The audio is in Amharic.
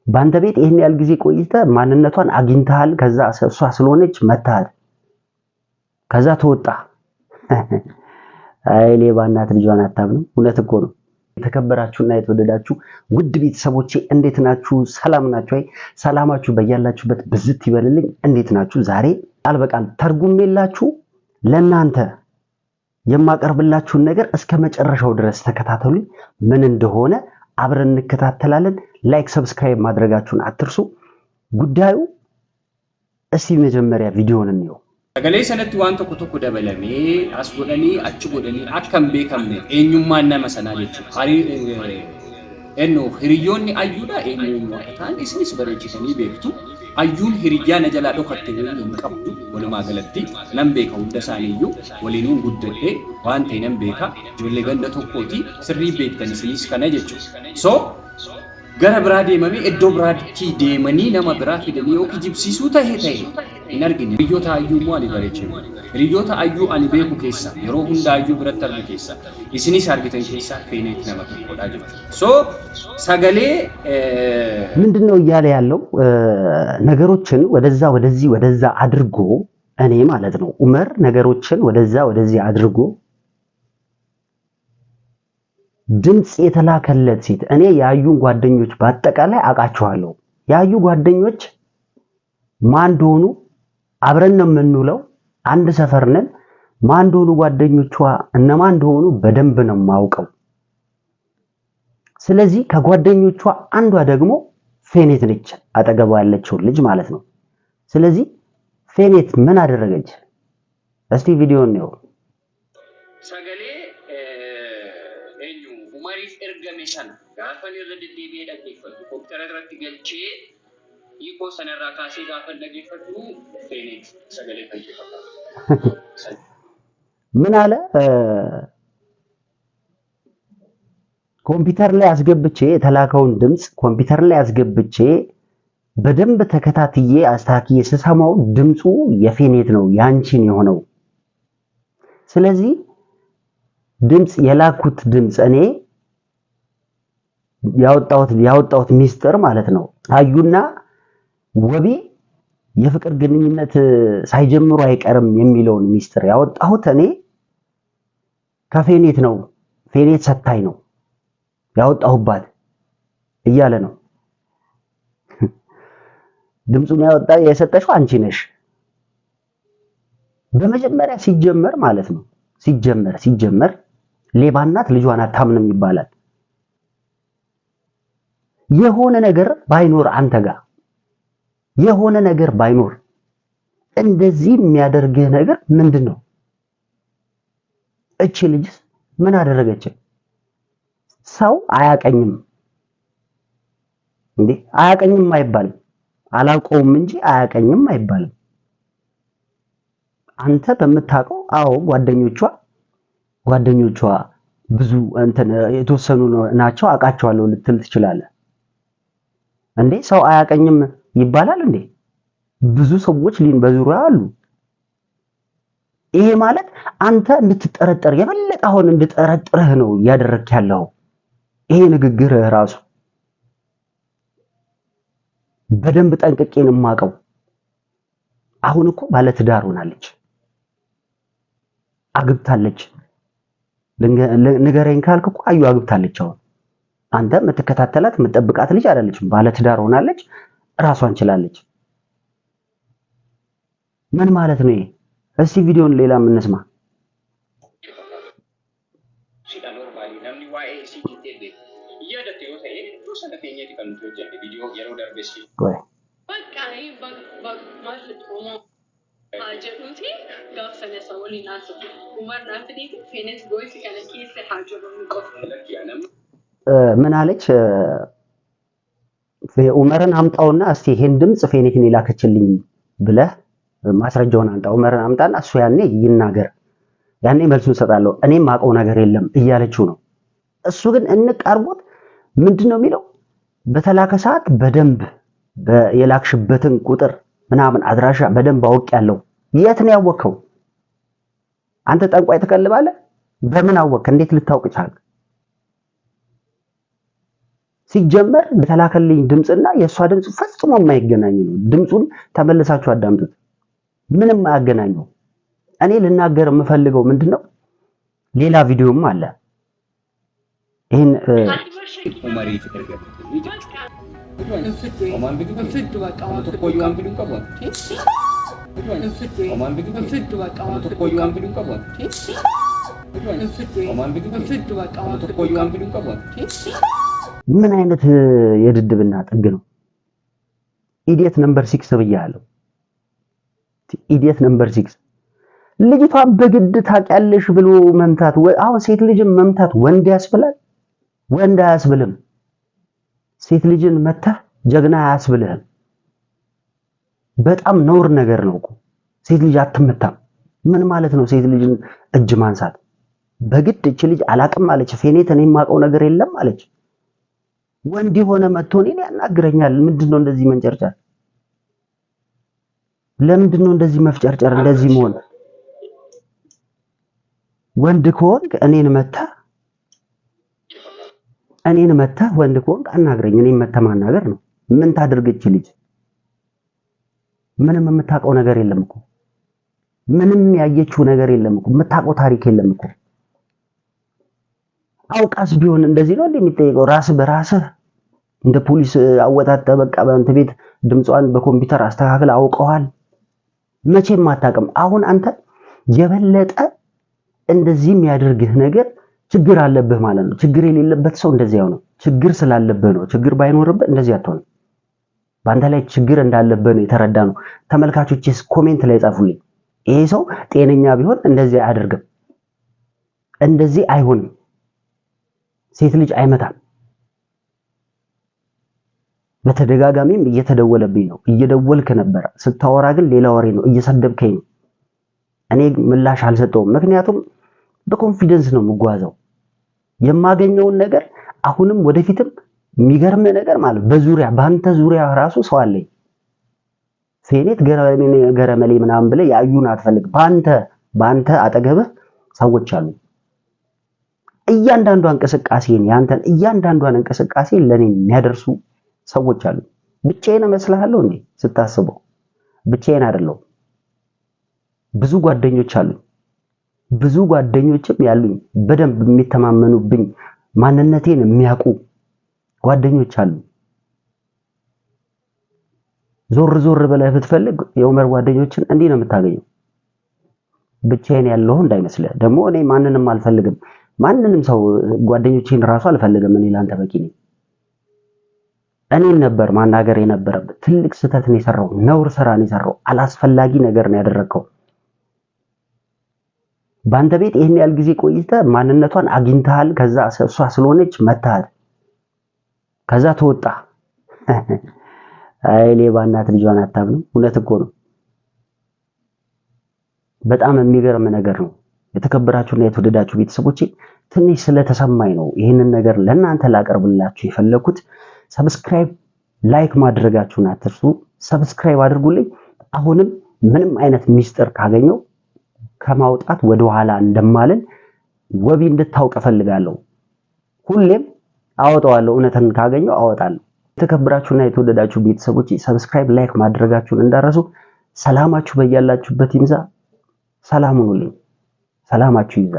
ባንተ ቤት ይሄን ያህል ጊዜ ቆይተ ማንነቷን አግኝተሃል። ከዛ እሷ ስለሆነች መታል። ከዛ ተወጣ። አይ ሌባ እናት ልጇን አታምንም። እውነት እኮ ነው። የተከበራችሁና የተወደዳችሁ ውድ ቤተሰቦቼ እንዴት ናችሁ? ሰላም ናችሁ? ሰላማችሁ በያላችሁበት ብዝት ይበልልኝ። እንዴት ናችሁ? ዛሬ ቃል በቃል ተርጉሜላችሁ ለናንተ የማቀርብላችሁን ነገር እስከ መጨረሻው ድረስ ተከታተሉኝ። ምን እንደሆነ አብረን እንከታተላለን። ላይክ ሰብስክራይብ ማድረጋችሁን አትርሱ። ጉዳዩ እስቲ መጀመሪያ ቪዲዮውን እንየው። Sagalee sanatti waan tokko dabalamee as godhanii achi godhanii akka hin beekamne eenyummaan nama sanaa jechuudha. Hiriyoonni ayyuudha eenyummaa ta'an isinis bareechitanii beektu. Ayyuun hiriyyaa na jalaa dhokatte hin qabdu. Walumaa galatti nan beeka hunda isaaniiyyuu waliin guddadhee waan ta'e nan beeka. Ijoollee ganda tokkooti sirrii beektan isinis kana jechuudha. So gara biraa deemamee iddoo biraatti deemanii nama biraa fidanii yookiin jibsiisuu ta'e hin argine. Hiriyoota ayyuu immoo ani bareechine. Hiriyoota ayyuu ani beeku keessa yeroo hunda ayyuu biratti argu keessa isinis argitan keessa feeneet nama tokkodha jechuudha. So sagalee ምንድነው እያለ ያለው ነገሮችን ወደዛ አድርጎ እኔ ማለት ነው ዑመር ነገሮችን ወደዚህ አድርጎ ድምጽ የተላከለት ሴት እኔ ያዩን ጓደኞች በአጠቃላይ አቃቸዋለሁ። ያዩ ጓደኞች ማን እንደሆኑ አብረን ነው የምንውለው፣ አንድ ሰፈር ነን። ማን እንደሆኑ ጓደኞቿ እነማን እንደሆኑ በደንብ ነው ማውቀው። ስለዚህ ከጓደኞቿ አንዷ ደግሞ ፌኔት ነች፣ አጠገቧ ያለችው ልጅ ማለት ነው። ስለዚህ ፌኔት ምን አደረገች? እስቲ ቪዲዮውን ነው ሰገሌ ኡመሪፍ ኤርገሜ ሰና ጋፈን የረድዴቤ ደገፈቱ ኮፕተረራት ገልቼ ይቆ ሰነራ ካሴ ጋፈን ደገፈቱ ፌኔት ሰገሌ ፈይፈታ ምን አለ? ኮምፒውተር ላይ አስገብቼ የተላከውን ድምጽ ኮምፒውተር ላይ አስገብቼ በደንብ ተከታትዬ አስተካክዬ ስሰማው ድምጹ የፌኔት ነው ያንቺን የሆነው። ስለዚህ ድምጽ የላኩት ድምጽ እኔ ያወጣሁት ሚስጥር ማለት ነው። አዩና ወቢ የፍቅር ግንኙነት ሳይጀምሩ አይቀርም የሚለውን ሚስጥር ያወጣሁት እኔ ከፌኔት ነው። ፌኔት ሰታይ ነው ያወጣሁባት እያለ ነው። ድምጹን የሰጠሽው አንቺ ነሽ። በመጀመሪያ ሲጀመር ማለት ነው ሲጀመር ሌባ እናት ልጇን አታምንም ይባላል። የሆነ ነገር ባይኖር አንተ ጋር የሆነ ነገር ባይኖር እንደዚህ የሚያደርግህ ነገር ምንድነው? እቺ ልጅ ምን አደረገች? ሰው አያቀኝም እንዴ? አያቀኝም አይባልም። አላውቀውም እንጂ አያቀኝም አይባልም። አንተ በምታውቀው አዎ ጓደኞቿ ብዙ የተወሰኑ ናቸው አውቃቸዋለሁ ልትል ትችላለህ እንዴ? ሰው አያቀኝም ይባላል እንዴ? ብዙ ሰዎች በዙሪያ አሉ። ይሄ ማለት አንተ እንድትጠረጠር የበለጠ አሁን እንድጠረጥርህ ነው ያደረክ ያለው። ይሄ ንግግርህ ራሱ በደንብ ጠንቅቄን የማውቀው። አሁን እኮ ባለትዳር ሆናለች፣ አግብታለች። ንገረኝ ካልክ እኮ አዩ አግብታለች። አሁን አንተ የምትከታተላት የምትጠብቃት ልጅ አይደለችም። ባለትዳር ሆናለች፣ ራሷን ችላለች። ምን ማለት ነው ይሄ? እስቲ ቪዲዮን ሌላ እንስማ። ምን አለች? ዑመርን አምጣውና እስቲ ይሄን ድምጽ ፌኔትን ይላከችልኝ ብለህ ማስረጃውን አንጣ። ዑመርን አምጣና እሱ ያኔ ይናገር፣ ያኔ መልሱን ሰጣለሁ፣ እኔም ማቀው ነገር የለም እያለችው ነው። እሱ ግን እንቃርቦት ምንድነው የሚለው? በተላከ ሰዓት በደንብ የላክሽበትን ቁጥር ምናምን አድራሻ በደንብ አውቄያለሁ። የት ነው ያወቀው? አንተ ጠንቋይ ትቀልባለህ? በምን አወቅ? እንዴት ልታውቅ ቻልክ? ሲጀመር የተላከልኝ ድምጽና የሷ ድምጽ ፈጽሞ የማይገናኝ ነው። ድምጹን ተመልሳችሁ አዳምጡት። ምንም አያገናኘው። እኔ ልናገር የምፈልገው ምንድነው ሌላ ቪዲዮም አለ። ይሄን ኡመሪ ተደረገ ምን አይነት የድድብና ጥግ ነው? ኢዲየት ነምበር 6 ብያለሁ። ኢዲየት ነምበር 6 ልጅቷን በግድ ታውቂያለሽ ብሎ መምታት። አሁን ሴት ልጅን መምታት ወንድ ያስብላል? ወንድ አያስብልም። ሴት ልጅን መተህ ጀግና አያስብልህም። በጣም ነውር ነገር ነው እኮ። ሴት ልጅ አትመታም። ምን ማለት ነው ሴት ልጅን እጅ ማንሳት? በግድ እቺ ልጅ አላቅም አለች። ፌኔት እኔ የማውቀው ነገር የለም አለች። ወንድ የሆነ መጥቶ እኔን ያናግረኛል። ምንድነው እንደዚህ መንጨርጨር? ለምንድነው እንደዚህ መፍጨርጨር? እንደዚህ መሆን? ወንድ ከሆንክ እኔን መተህ ወንድ ከሆንክ አናግረኝ። እኔን መተህ ማናገር ነው። ምን ታድርግ እቺ ልጅ? ምንም የምታውቀው ነገር የለም እኮ። ምንም ያየችው ነገር የለም እኮ። የምታውቀው ታሪክ የለም እኮ። አውቃስ ቢሆን እንደዚህ ነው እንደሚጠይቀው? ራስ በራስህ እንደ ፖሊስ አወጣጣ በቃ በአንተ ቤት ድምጿን በኮምፒውተር አስተካክል አውቀዋል። መቼም አታውቅም። አሁን አንተ የበለጠ እንደዚህ የሚያደርግህ ነገር ችግር አለብህ ማለት ነው። ችግር የሌለበት ሰው እንደዚህ ያው ነው። ችግር ስላለብህ ነው። ችግር ባይኖርብህ እንደዚህ አትሆንም። በአንተ ላይ ችግር እንዳለብህ ነው የተረዳ ነው። ተመልካቾችስ ኮሜንት ላይ ጻፉልኝ። ይሄ ሰው ጤነኛ ቢሆን እንደዚህ አያደርግም፣ እንደዚህ አይሆንም፣ ሴት ልጅ አይመታም። በተደጋጋሚም እየተደወለብኝ ነው። እየደወልክ ነበር፣ ስታወራ ግን ሌላ ወሬ ነው። እየሰደብከኝ ነው። እኔ ምላሽ አልሰጠውም። ምክንያቱም በኮንፊደንስ ነው የምጓዘው። የማገኘውን ነገር አሁንም ወደፊትም የሚገርም ነገር ማለት በዙሪያ በአንተ ዙሪያ ራሱ ሰው አለኝ። ፌኔት ገረመሌ ምናምን ብለህ ያዩን አትፈልግ። በአንተ አጠገብህ ሰዎች አሉ። እያንዳንዷ እንቅስቃሴን ያንተን እያንዳንዷን እንቅስቃሴ ለኔ የሚያደርሱ ሰዎች አሉ። ብቻዬን እመስልሃለሁ እንዴ? ስታስበው ብቻዬን አይደለሁም። ብዙ ጓደኞች አሉ። ብዙ ጓደኞችም ያሉኝ በደንብ የሚተማመኑብኝ ማንነቴን የሚያውቁ ጓደኞች አሉ። ዞር ብለህ ብትፈልግ የኡመር ጓደኞችን እንዲህ ነው የምታገኘው። ብቻዬን ያለሁ እንዳይመስልህ። ደግሞ እኔ ማንንም አልፈልግም። ማንንም ሰው ጓደኞቼን ራሱ አልፈልግም። እኔ ላንተ በቂ ነኝ። እኔን ነበር ማናገር የነበረበት። ትልቅ ስህተት ነው የሰራው። ነውር ስራ ነው የሰራው። አላስፈላጊ ነገር ነው ያደረከው። በአንተ ቤት ይሄን ያህል ጊዜ ቆይተህ ማንነቷን አግኝተሃል። ከዛ እሷ ስለሆነች መታሃል። ከዛ ተወጣ። አይ ሌባ እናት ልጇን አታምንም። እውነት እኮ ነው። በጣም የሚገርም ነገር ነው። የተከበራችሁና የተወደዳችሁ ቤተሰቦቼ ትንሽ ስለተሰማኝ ነው ይህንን ነገር ለእናንተ ላቀርብላችሁ የፈለኩት። ሰብስክራይብ፣ ላይክ ማድረጋችሁን አትርሱ። ሰብስክራይብ አድርጉልኝ። አሁንም ምንም አይነት ሚስጥር ካገኘው ከማውጣት ወደ ኋላ እንደማልን ወቢ እንድታውቅ እፈልጋለሁ። ሁሌም አወጣዋለሁ። እውነትን ካገኘው አወጣለሁ። የተከበራችሁና የተወደዳችሁ ቤተሰቦቼ ሰብስክራይብ፣ ላይክ ማድረጋችሁን እንዳረሱ። ሰላማችሁ በያላችሁበት ይብዛ። ሰላም ሁኑልኝ። ሰላማችሁ ይብዛ።